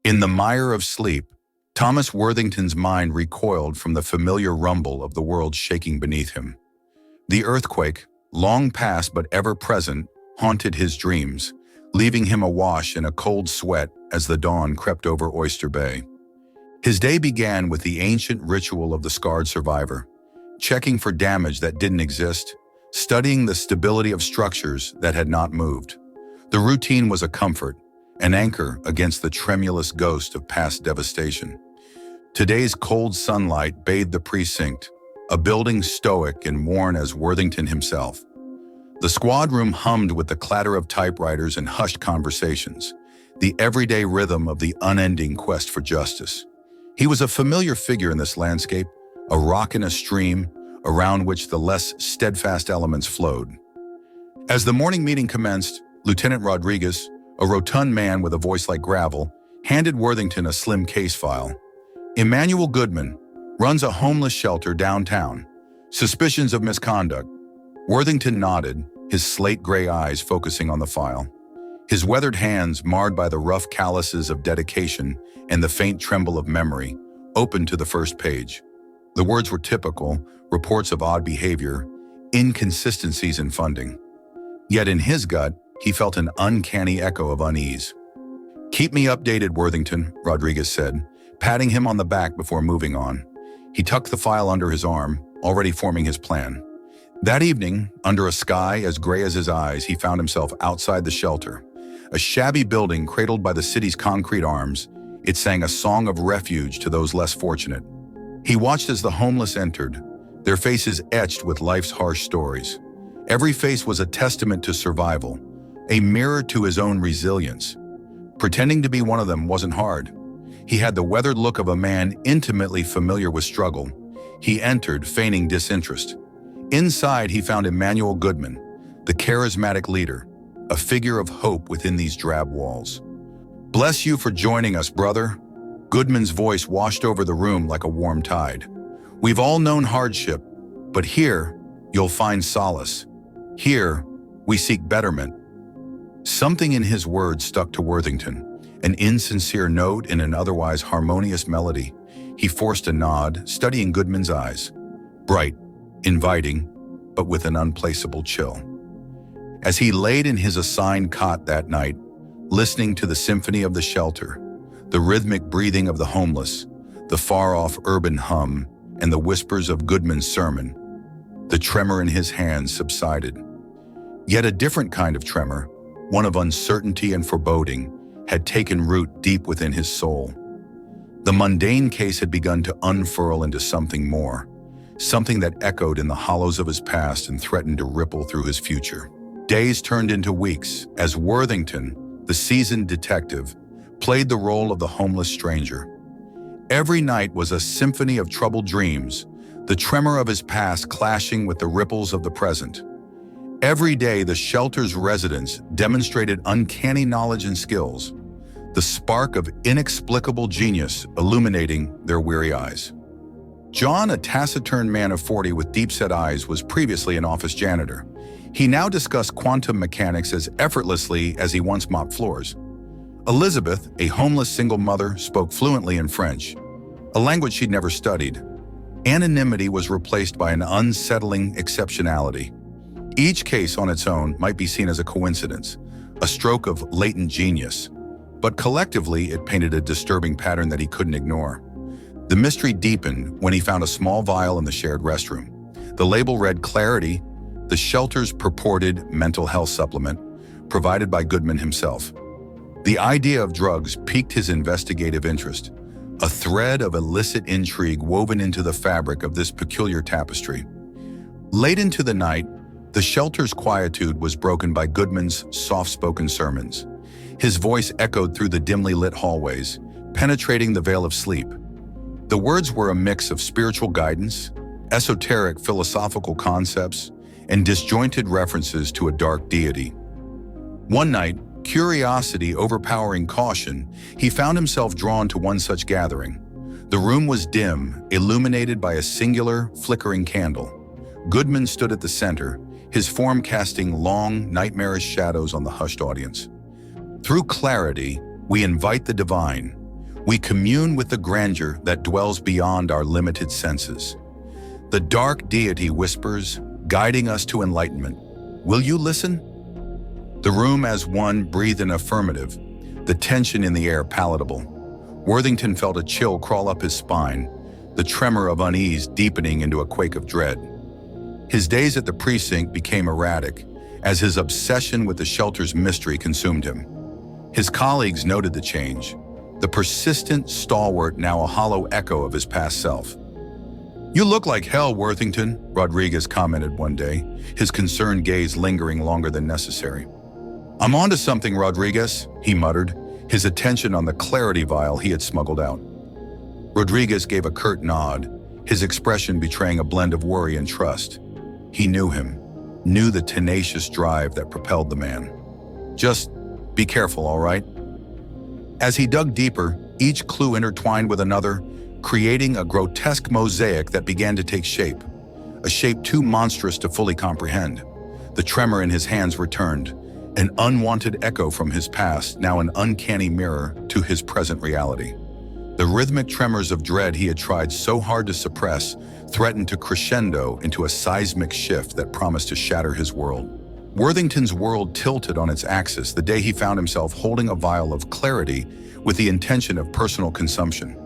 In the mire of sleep, Thomas Worthington's mind recoiled from the familiar rumble of the world shaking beneath him. The earthquake, long past but ever present, haunted his dreams, leaving him awash in a cold sweat as the dawn crept over Oyster Bay. His day began with the ancient ritual of the scarred survivor, checking for damage that didn't exist, studying the stability of structures that had not moved. The routine was a comfort, an anchor against the tremulous ghost of past devastation. Today's cold sunlight bathed the precinct, a building stoic and worn as Worthington himself. The squad room hummed with the clatter of typewriters and hushed conversations, the everyday rhythm of the unending quest for justice. He was a familiar figure in this landscape, a rock in a stream around which the less steadfast elements flowed. As the morning meeting commenced, Lieutenant Rodriguez, a rotund man with a voice like gravel, handed Worthington a slim case file. Emmanuel Goodman runs a homeless shelter downtown. Suspicions of misconduct. Worthington nodded, his slate-gray eyes focusing on the file. His weathered hands, marred by the rough calluses of dedication and the faint tremble of memory, opened to the first page. The words were typical, reports of odd behavior, inconsistencies in funding. Yet in his gut, he felt an uncanny echo of unease. "Keep me updated, Worthington," Rodriguez said, patting him on the back before moving on. He tucked the file under his arm, already forming his plan. That evening, under a sky as gray as his eyes, he found himself outside the shelter. A shabby building cradled by the city's concrete arms, it sang a song of refuge to those less fortunate. He watched as the homeless entered, their faces etched with life's harsh stories. Every face was a testament to survival, a mirror to his own resilience. Pretending to be one of them wasn't hard. He had the weathered look of a man intimately familiar with struggle. He entered, feigning disinterest. Inside, he found Emmanuel Goodman, the charismatic leader, a figure of hope within these drab walls. "Bless you for joining us, brother." Goodman's voice washed over the room like a warm tide. "We've all known hardship, but here, you'll find solace. Here, we seek betterment." Something in his words stuck to Worthington, an insincere note in an otherwise harmonious melody. He forced a nod, studying Goodman's eyes. Bright, inviting, but with an unplaceable chill. As he laid in his assigned cot that night, listening to the symphony of the shelter, the rhythmic breathing of the homeless, the far-off urban hum, and the whispers of Goodman's sermon, the tremor in his hands subsided. Yet a different kind of tremor, one of uncertainty and foreboding, had taken root deep within his soul. The mundane case had begun to unfurl into something more, something that echoed in the hollows of his past and threatened to ripple through his future. Days turned into weeks as Worthington, the seasoned detective, played the role of the homeless stranger. Every night was a symphony of troubled dreams, the tremor of his past clashing with the ripples of the present. Every day, the shelter's residents demonstrated uncanny knowledge and skills, the spark of inexplicable genius illuminating their weary eyes. John, a taciturn man of 40 with deep-set eyes, was previously an office janitor. He now discussed quantum mechanics as effortlessly as he once mopped floors. Elizabeth, a homeless single mother, spoke fluently in French, a language she'd never studied. Anonymity was replaced by an unsettling exceptionality. Each case on its own might be seen as a coincidence, a stroke of latent genius, but collectively it painted a disturbing pattern that he couldn't ignore. The mystery deepened when he found a small vial in the shared restroom. The label read Clarity, the shelter's purported mental health supplement, provided by Goodman himself. The idea of drugs piqued his investigative interest, a thread of illicit intrigue woven into the fabric of this peculiar tapestry. Late into the night, the shelter's quietude was broken by Goodman's soft-spoken sermons. His voice echoed through the dimly lit hallways, penetrating the veil of sleep. The words were a mix of spiritual guidance, esoteric philosophical concepts, and disjointed references to a dark deity. One night, curiosity overpowering caution, he found himself drawn to one such gathering. The room was dim, illuminated by a singular, flickering candle. Goodman stood at the center, his form casting long, nightmarish shadows on the hushed audience. "Through clarity, we invite the divine," We commune with the grandeur that dwells beyond our limited senses. The Dark Deity whispers, guiding us to enlightenment. Will you listen? The room as one breathed an affirmative, the tension in the air palatable. Worthington felt a chill crawl up his spine, the tremor of unease deepening into a quake of dread. His days at the precinct became erratic, as his obsession with the shelter's mystery consumed him. His colleagues noted the change, the persistent stalwart now a hollow echo of his past self. "You look like hell, Worthington," Rodriguez commented one day, his concerned gaze lingering longer than necessary. "I'm onto something, Rodriguez," he muttered, his attention on the clarity vial he had smuggled out. Rodriguez gave a curt nod, his expression betraying a blend of worry and trust. He knew him, knew the tenacious drive that propelled the man. "Just be careful, all right?" As he dug deeper, each clue intertwined with another, creating a grotesque mosaic that began to take shape, a shape too monstrous to fully comprehend. The tremor in his hands returned, an unwanted echo from his past, now an uncanny mirror to his present reality. The rhythmic tremors of dread he had tried so hard to suppress threatened to crescendo into a seismic shift that promised to shatter his world. Worthington's world tilted on its axis the day he found himself holding a vial of clarity with the intention of personal consumption.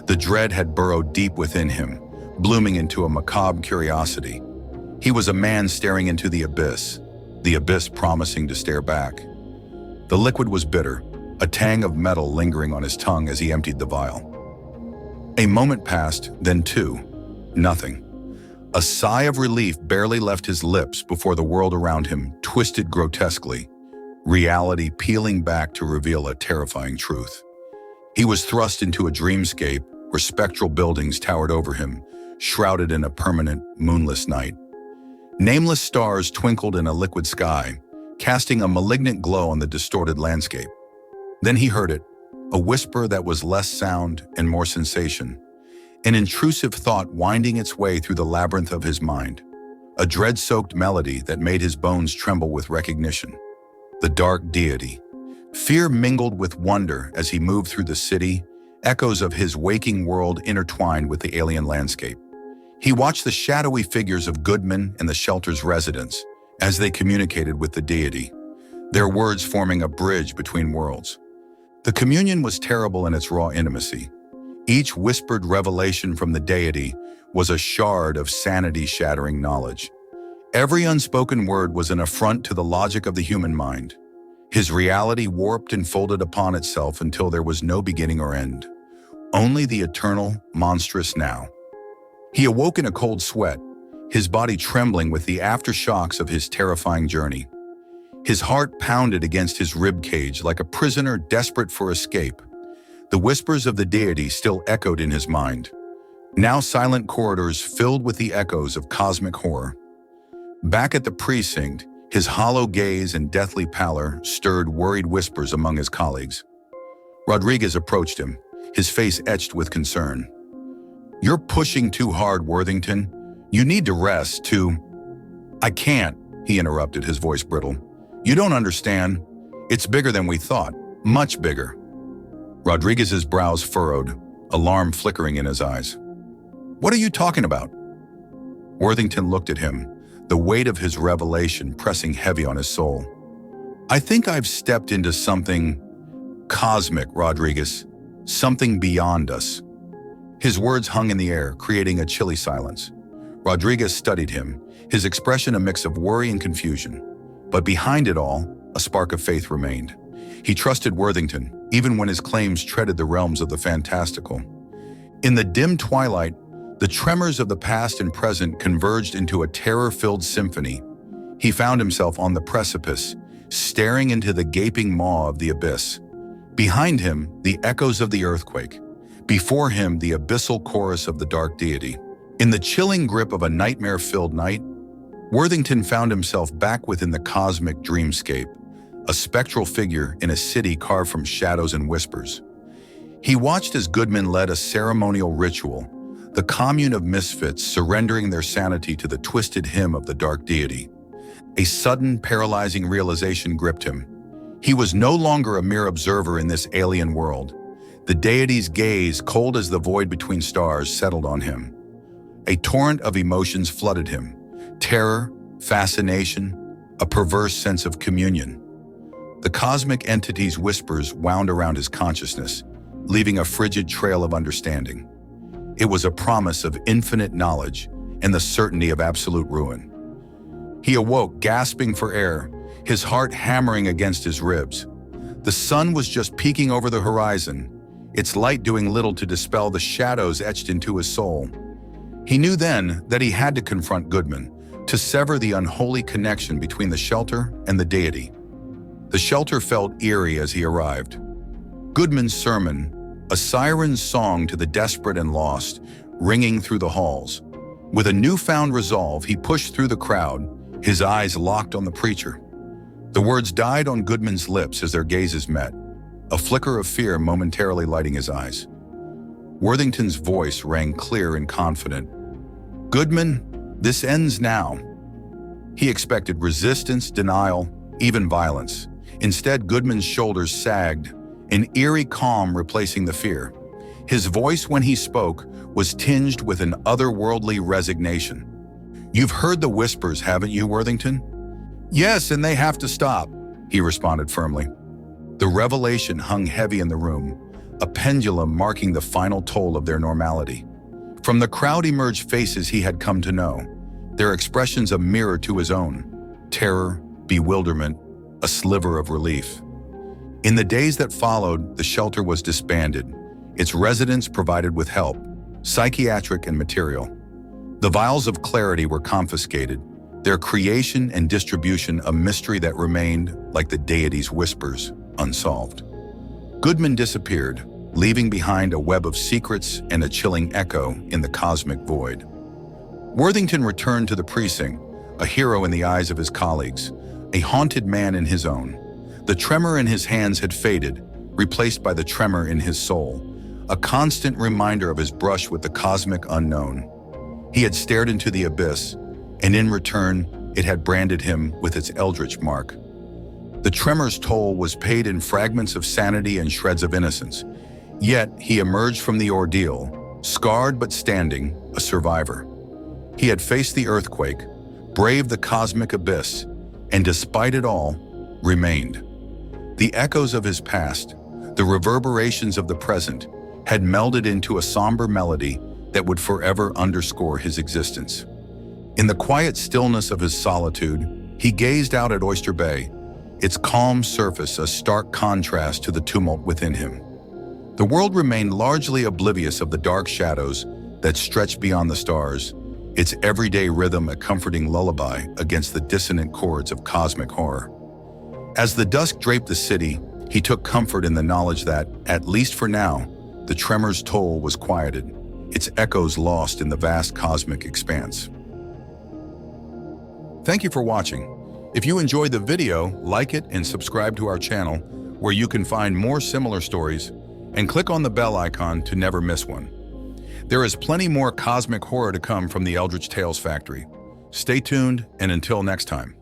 The dread had burrowed deep within him, blooming into a macabre curiosity. He was a man staring into the abyss promising to stare back. The liquid was bitter, a tang of metal lingering on his tongue as he emptied the vial. A moment passed, then two. Nothing. A sigh of relief barely left his lips before the world around him twisted grotesquely, reality peeling back to reveal a terrifying truth. He was thrust into a dreamscape where spectral buildings towered over him, shrouded in a permanent, moonless night. Nameless stars twinkled in a liquid sky, casting a malignant glow on the distorted landscape. Then he heard it, a whisper that was less sound and more sensation, an intrusive thought winding its way through the labyrinth of his mind, a dread-soaked melody that made his bones tremble with recognition. The Dark Deity. Fear mingled with wonder as he moved through the city, echoes of his waking world intertwined with the alien landscape. He watched the shadowy figures of Goodman and the shelter's residents as they communicated with the deity, their words forming a bridge between worlds. The communion was terrible in its raw intimacy. Each whispered revelation from the deity was a shard of sanity-shattering knowledge. Every unspoken word was an affront to the logic of the human mind. His reality warped and folded upon itself until there was no beginning or end. Only the eternal, monstrous now. He awoke in a cold sweat, his body trembling with the aftershocks of his terrifying journey. His heart pounded against his ribcage like a prisoner desperate for escape. The whispers of the deity still echoed in his mind, now silent corridors filled with the echoes of cosmic horror. Back at the precinct, his hollow gaze and deathly pallor stirred worried whispers among his colleagues. Rodriguez approached him, his face etched with concern. "You're pushing too hard, Worthington. You need to rest, too." "I can't," he interrupted, his voice brittle. "You don't understand. It's bigger than we thought, much bigger." Rodriguez's brows furrowed, alarm flickering in his eyes. "What are you talking about?" Worthington looked at him, the weight of his revelation pressing heavy on his soul. "I think I've stepped into something cosmic, Rodriguez, something beyond us." His words hung in the air, creating a chilly silence. Rodriguez studied him, his expression a mix of worry and confusion. But behind it all, a spark of faith remained. He trusted Worthington, even when his claims treaded the realms of the fantastical. In the dim twilight, the tremors of the past and present converged into a terror-filled symphony. He found himself on the precipice, staring into the gaping maw of the abyss. Behind him, the echoes of the earthquake. Before him, the abyssal chorus of the Dark Deity. In the chilling grip of a nightmare-filled night, Worthington found himself back within the cosmic dreamscape, a spectral figure in a city carved from shadows and whispers. He watched as Goodman led a ceremonial ritual, the commune of misfits surrendering their sanity to the twisted hymn of the Dark Deity. A sudden, paralyzing realization gripped him. He was no longer a mere observer in this alien world. The deity's gaze, cold as the void between stars, settled on him. A torrent of emotions flooded him: terror, fascination, a perverse sense of communion. The cosmic entity's whispers wound around his consciousness, leaving a frigid trail of understanding. It was a promise of infinite knowledge and the certainty of absolute ruin. He awoke, gasping for air, his heart hammering against his ribs. The sun was just peeking over the horizon, its light doing little to dispel the shadows etched into his soul. He knew then that he had to confront Goodman, to sever the unholy connection between the shelter and the deity. The shelter felt eerie as he arrived. Goodman's sermon, a siren's song to the desperate and lost, ringing through the halls. With a newfound resolve, he pushed through the crowd, his eyes locked on the preacher. The words died on Goodman's lips as their gazes met, a flicker of fear momentarily lighting his eyes. Worthington's voice rang clear and confident. "Goodman, this ends now." He expected resistance, denial, even violence. Instead, Goodman's shoulders sagged, an eerie calm replacing the fear. His voice, when he spoke, was tinged with an otherworldly resignation. "You've heard the whispers, haven't you, Worthington?" "Yes, and they have to stop," he responded firmly. The revelation hung heavy in the room, a pendulum marking the final toll of their normality. From the crowd emerged faces he had come to know, their expressions a mirror to his own: terror, bewilderment, a sliver of relief. In the days that followed, the shelter was disbanded, its residents provided with help, psychiatric and material. The vials of clarity were confiscated, their creation and distribution a mystery that remained, like the deity's whispers, unsolved. Goodman disappeared, leaving behind a web of secrets and a chilling echo in the cosmic void. Worthington returned to the precinct, a hero in the eyes of his colleagues, a haunted man in his own. The tremor in his hands had faded, replaced by the tremor in his soul, a constant reminder of his brush with the cosmic unknown. He had stared into the abyss, and in return, it had branded him with its eldritch mark. The tremor's toll was paid in fragments of sanity and shreds of innocence. Yet, he emerged from the ordeal, scarred but standing, a survivor. He had faced the earthquake, braved the cosmic abyss, and despite it all, remained. The echoes of his past, the reverberations of the present, had melded into a somber melody that would forever underscore his existence. In the quiet stillness of his solitude, he gazed out at Oyster Bay, its calm surface a stark contrast to the tumult within him. The world remained largely oblivious of the dark shadows that stretched beyond the stars, its everyday rhythm a comforting lullaby against the dissonant chords of cosmic horror. As the dusk draped the city, he took comfort in the knowledge that, at least for now, the tremor's toll was quieted, its echoes lost in the vast cosmic expanse. Thank you for watching. If you enjoyed the video, like it and subscribe to our channel, where you can find more similar stories, and click on the bell icon to never miss one. There is plenty more cosmic horror to come from the Eldritch Tales Factory. Stay tuned, and until next time.